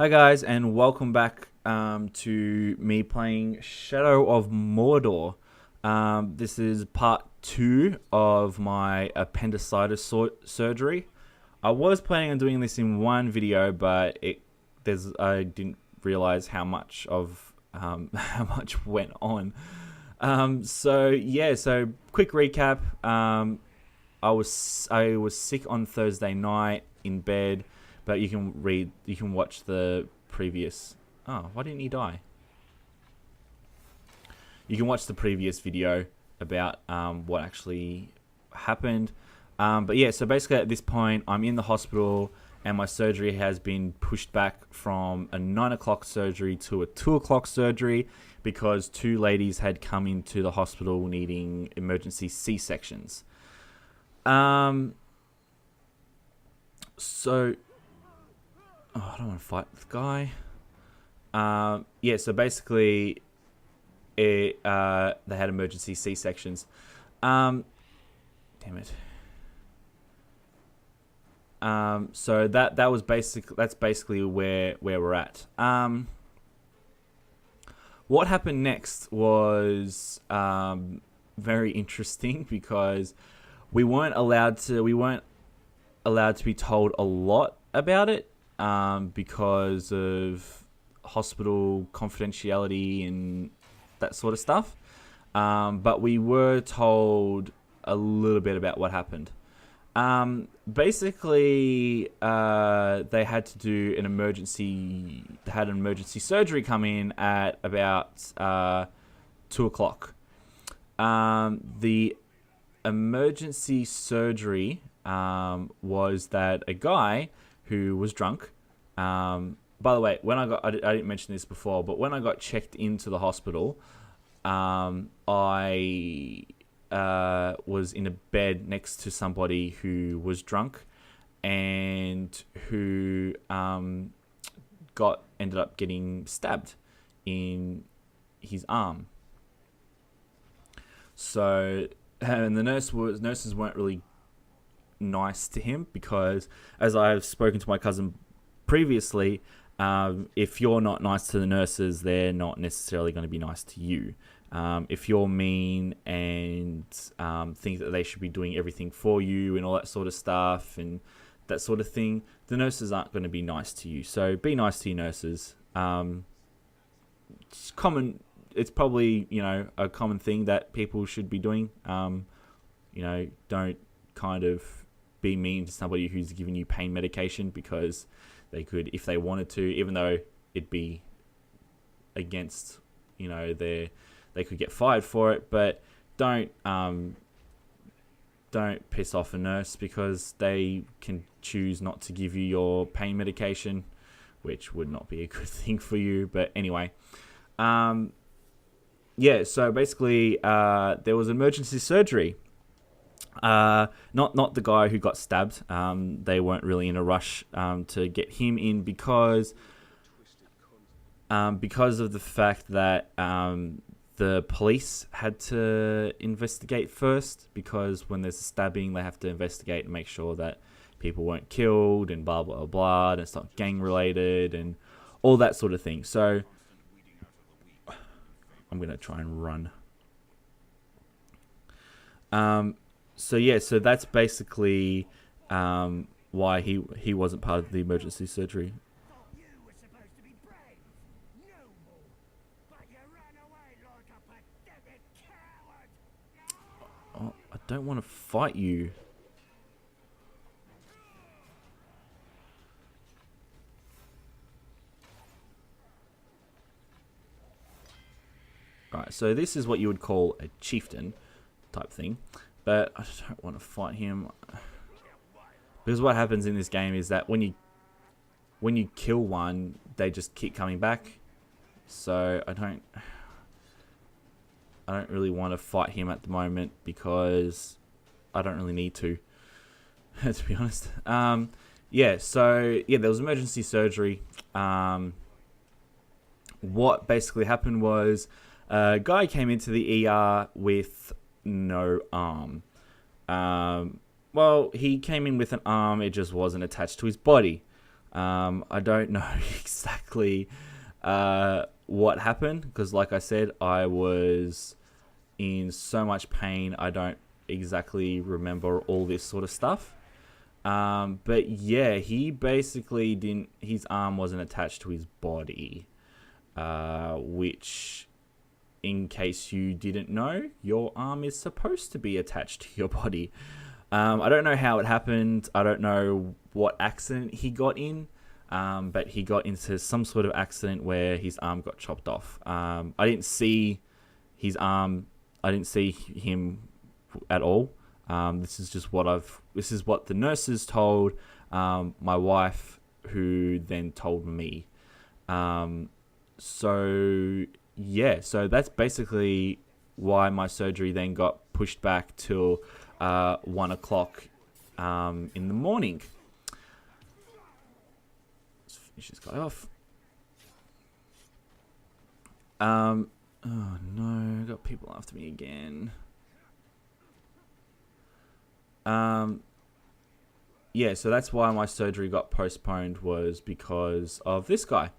Hi guys, and welcome back to me playing Shadow of Mordor. This is part 2 of my appendicitis surgery. I was planning on doing this in one video, but I didn't realize how much how much went on. So quick recap. I was sick on Thursday night in bed. But you can watch the previous... Oh, why didn't he die? You can watch the previous video about what actually happened. But yeah, so basically at this point, I'm in the hospital and my surgery has been pushed back from a 9 o'clock surgery to a 2 o'clock surgery because two ladies had come into the hospital needing emergency C-sections. I don't want to fight this guy. So basically, they had emergency C-sections. Damn it. So that's basically where we're at. What happened next was very interesting because we weren't allowed to be told a lot about it. Because of hospital confidentiality and that sort of stuff. But we were told a little bit about what happened. Basically, they had to do an emergency surgery come in at about 2 o'clock. The emergency surgery was that a guy who was drunk. By the way, I didn't mention this before, but when I got checked into the hospital, I was in a bed next to somebody who was drunk and who ended up getting stabbed in his arm. So, and the nurses weren't really nice to him because, as I've spoken to my cousin previously, if you're not nice to the nurses, they're not necessarily going to be nice to you. If you're mean and think that they should be doing everything for you and all that sort of stuff and that sort of thing, the nurses aren't going to be nice to you. So be nice to your nurses. It's common. It's probably a common thing that people should be doing. Don't kind of be mean to somebody who's giving you pain medication because they could, if they wanted to, even though it'd be against, they could get fired for it. But don't piss off a nurse because they can choose not to give you your pain medication, which would not be a good thing for you. But anyway, so basically, there was emergency surgery. Not the guy who got stabbed. They weren't really in a rush to get him in because of the fact that the police had to investigate first, because when there's a stabbing, they have to investigate and make sure that people weren't killed and blah, blah, blah, and it's not gang related and all that sort of thing. So I'm going to try and run. So that's basically why he wasn't part of the emergency surgery. You were supposed to be brave, noble, but you ran away like a pathetic coward. Oh, I don't want to fight you. Right, so this is what you would call a chieftain type thing. But I don't want to fight him, because what happens in this game is that when you kill one, they just keep coming back. So I don't really want to fight him at the moment because I don't really need to to be honest. There was emergency surgery. What basically happened was a guy came into the ER with no arm. He came in with an arm, it just wasn't attached to his body. I don't know exactly what happened because, like I said, I was in so much pain. I don't exactly remember all this sort of stuff. But yeah, he basically didn't. His arm wasn't attached to his body, which, in case you didn't know, your arm is supposed to be attached to your body. I don't know how it happened. I don't know what accident he got in. But he got into some sort of accident where his arm got chopped off. I didn't see his arm. I didn't see him at all. This is what the nurses told my wife, who then told me. So that's basically why my surgery then got pushed back till 1 o'clock in the morning. Let's finish this guy off. Oh no, I got people after me again. So that's why my surgery got postponed, was because of this guy.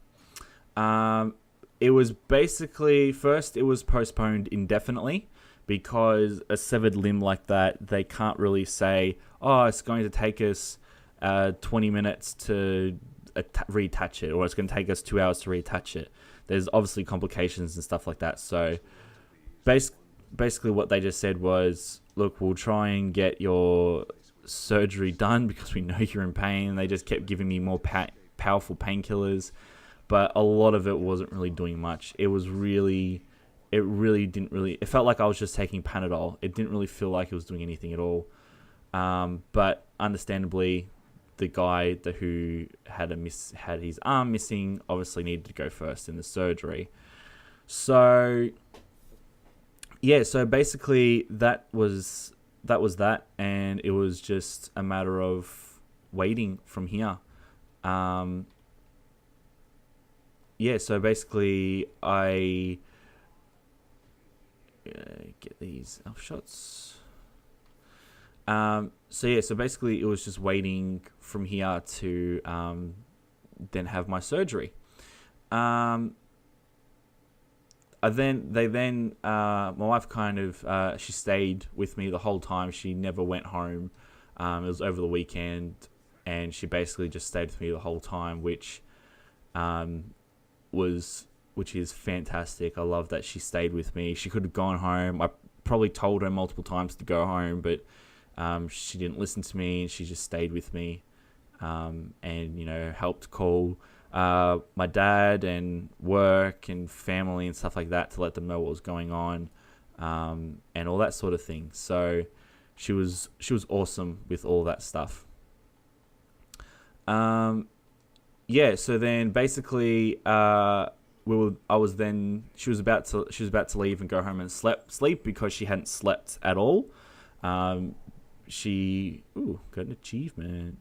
It was basically, first it was postponed indefinitely because a severed limb like that, they can't really say, oh, it's going to take us 20 minutes to reattach it, or it's going to take us 2 hours to reattach it. There's obviously complications and stuff like that. So basically what they just said was, look, we'll try and get your surgery done because we know you're in pain. They just kept giving me more powerful painkillers, but a lot of it wasn't really doing much. It felt like I was just taking Panadol. It didn't really feel like it was doing anything at all. But understandably, the guy who had his arm missing obviously needed to go first in the surgery. So basically that was that, and it was just a matter of waiting from here. So basically I get these elf shots. So basically it was just waiting from here to then have my surgery. My wife kind of she stayed with me the whole time. She never went home. It was over the weekend, and she basically just stayed with me the whole time, which is fantastic. I love that she stayed with me. She could have gone home. I probably told her multiple times to go home, but she didn't listen to me. She just stayed with me, and helped call my dad and work and family and stuff like that to let them know what was going on, and all that sort of thing. So she was awesome with all that stuff. So then basically she was about to leave and go home and sleep because she hadn't slept at all. She got an achievement.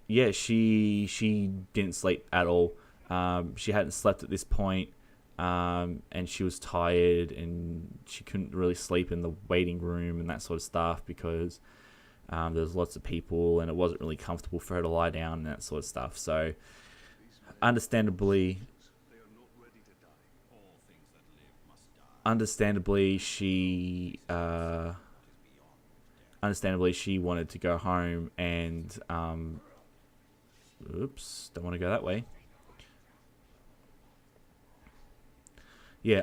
She didn't sleep at all. She hadn't slept at this point, and she was tired, and she couldn't really sleep in the waiting room and that sort of stuff because there's lots of people, and it wasn't really comfortable for her to lie down and that sort of stuff. So, understandably, she wanted to go home, and don't want to go that way.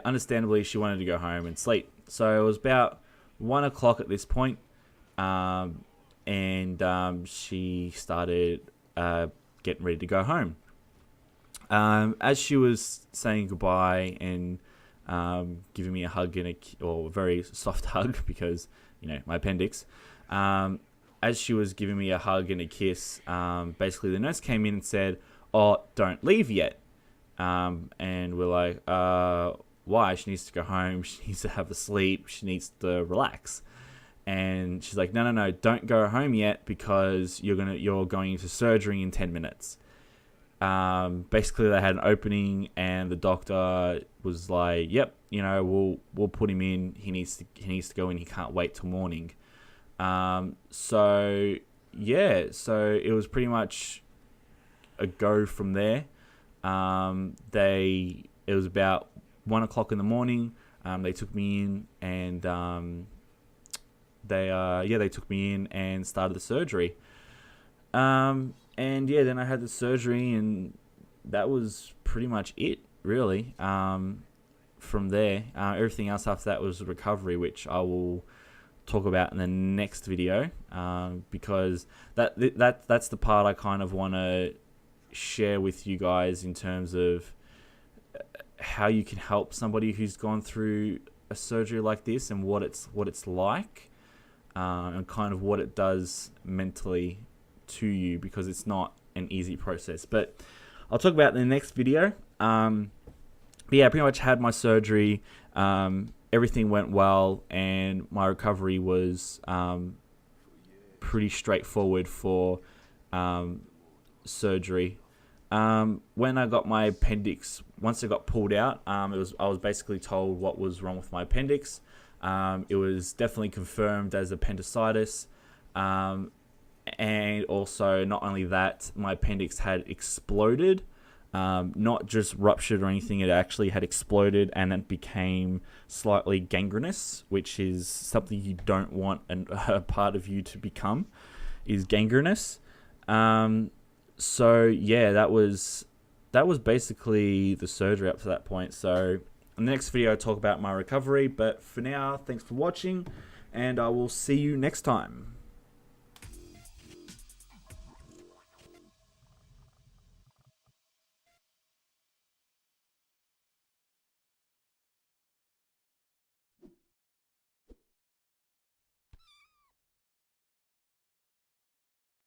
Understandably, she wanted to go home and sleep. So it was about 1 o'clock at this point, and she started getting ready to go home. As she was saying goodbye and giving me a hug or a very soft hug because my appendix. As she was giving me a hug and a kiss, basically the nurse came in and said, "Oh, don't leave yet." And we're like, "Why? She needs to go home. She needs to have a sleep. She needs to relax." And she's like, "No, don't go home yet because you're going into surgery in 10 minutes." Basically they had an opening, and the doctor was like, "Yep, we'll put him in. He needs to go in. He can't wait till morning." So yeah, so it was pretty much a go from there. It was about 1 o'clock in the morning. They took me in, and they took me in and started the surgery. And yeah, then I had the surgery, and that was pretty much it, really. From there, everything else after that was recovery, which I will talk about in the next video, because that's the part I kind of want to share with you guys in terms of how you can help somebody who's gone through a surgery like this, and what it's like, and kind of what it does mentally to you, because it's not an easy process. But I'll talk about it in the next video. But yeah, I pretty much had my surgery. Everything went well, and my recovery was pretty straightforward for surgery. When I got my appendix, once it got pulled out, I was basically told what was wrong with my appendix. It was definitely confirmed as appendicitis. And also, not only that, my appendix had exploded. Not just ruptured or anything, it actually had exploded, and it became slightly gangrenous, which is something you don't want a part of you to become, is gangrenous. So yeah, that was basically the surgery up to that point. So in the next video I'll talk about my recovery, but for now, thanks for watching, and I will see you next time.